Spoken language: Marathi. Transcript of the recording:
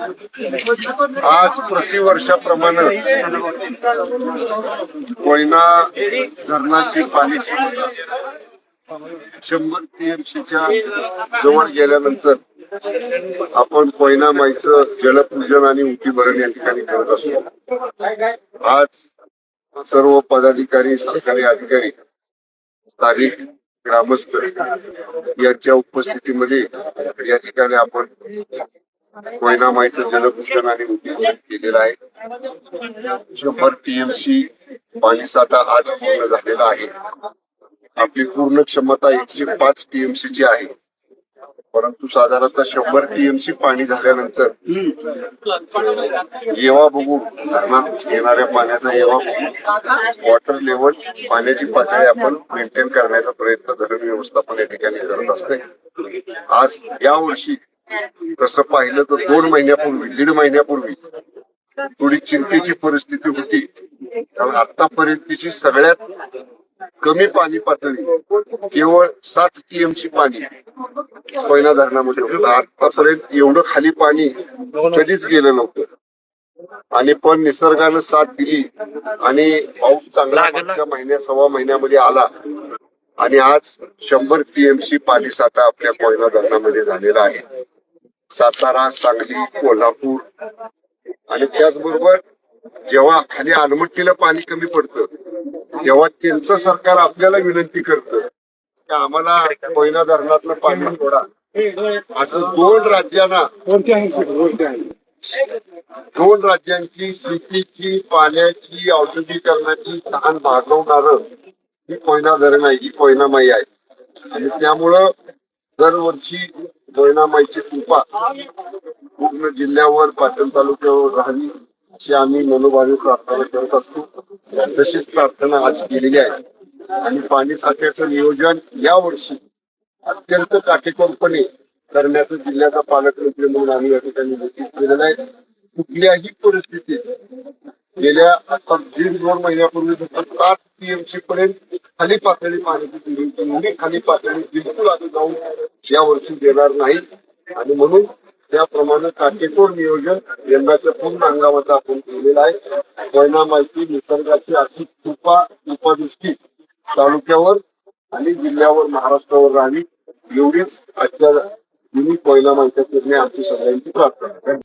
आज प्रतिवर्षाप्रमाणे कोयना धरणाची पाणी क्षमता 100 टीएमसीच्या जवळ गेल्यानंतर आपण कोयना माईचं जलपूजन आणि उटी भरण या ठिकाणी करत असतो। आज सर्व पदाधिकारी, सरकारी अधिकारी, स्थानिक ग्रामस्थ यांच्या उपस्थितीमध्ये या ठिकाणी आपण कोयना माईचं जलपूजन आणि उटी भरण केलेलं आहे। 100 टीएमसी पाणी साठा आज पूर्ण झालेला आहे। आपली पूर्ण क्षमता 105 टीएमसीची आहे, परंतु साधारणतः 100 टीएमसी पाणी झाल्यानंतर येवा बघू धरणात येणाऱ्या पाण्याचा येवा बघू वॉटर लेवल पाण्याची पातळी आपण मेंटेन करण्याचा प्रयत्न धरण व्यवस्थापन या ठिकाणी करत असते। आज या वर्षी तसं पाहिलं तर 2 महिन्यापूर्वी 1.5 महिन्यापूर्वी थोडी चिंतेची परिस्थिती होती, कारण आतापर्यंतची सगळ्यात कमी पाणी पातळी केवळ 7 टीएमसी पाणी कोयना धरणामध्ये होतं। आतापर्यंत एवढं खाली पाणी कधीच गेलं नव्हतं आणि पण निसर्गानं साथ दिली आणि पाऊस चांगला मागच्या सव्वा महिन्यामध्ये आला आणि आज 100 टीएमसी पाणी साठा आपल्या कोयना धरणामध्ये झालेला आहे। सातारा, सांगली, कोल्हापूर आणि त्याचबरोबर जेव्हा खाली आलमट्टीला पाणी कमी पडतं तेव्हा त्यांचं सरकार आपल्याला विनंती करतं की आम्हाला कोयना धरणातलं पाणी सोडा, असं 2 राज्यांना 2 राज्यांची शेतीची, पाण्याची, औद्योगिकरणाची तहान भागवणार ही कोयना धरण आहे, ही कोयना माई आहे। आणि त्यामुळं दरवर्षी कोयना माईची कृपा पूर्ण जिल्ह्यावर, पाटण तालुक्यावर राहावी अशी आम्ही मनोभावे प्रार्थना करत असतो। तशीच प्रार्थना आज केलेली आहे आणि पाणी साठ्याचं नियोजन या वर्षी अत्यंत काटेकोरपणे करण्याचं जिल्ह्याचा पालकमंत्री म्हणून आम्ही या ठिकाणी निश्चित केलेलं आहे। कुठल्याही परिस्थितीत गेल्या 1.5-2 महिन्यापूर्वी 7 टीएमसी पर्यंत खाली पातळी पाण्याची खाली पातळी बिलकुल आम्ही जाऊन या वर्षी देणार नाही आणि म्हणून त्याप्रमाणे काटेकोर नियोजन यंदाच्या पूर्ण हंगामाचं आपण केलेलं आहे। कोयना माईची निसर्गाची आर्थिक कृपा उपदृष्टी तालुक्यावर आणि जिल्ह्यावर, महाराष्ट्रावर राहावी एवढीच आजच्या कोयना माईच्या आमची सगळ्यांची प्रार्थना आहे।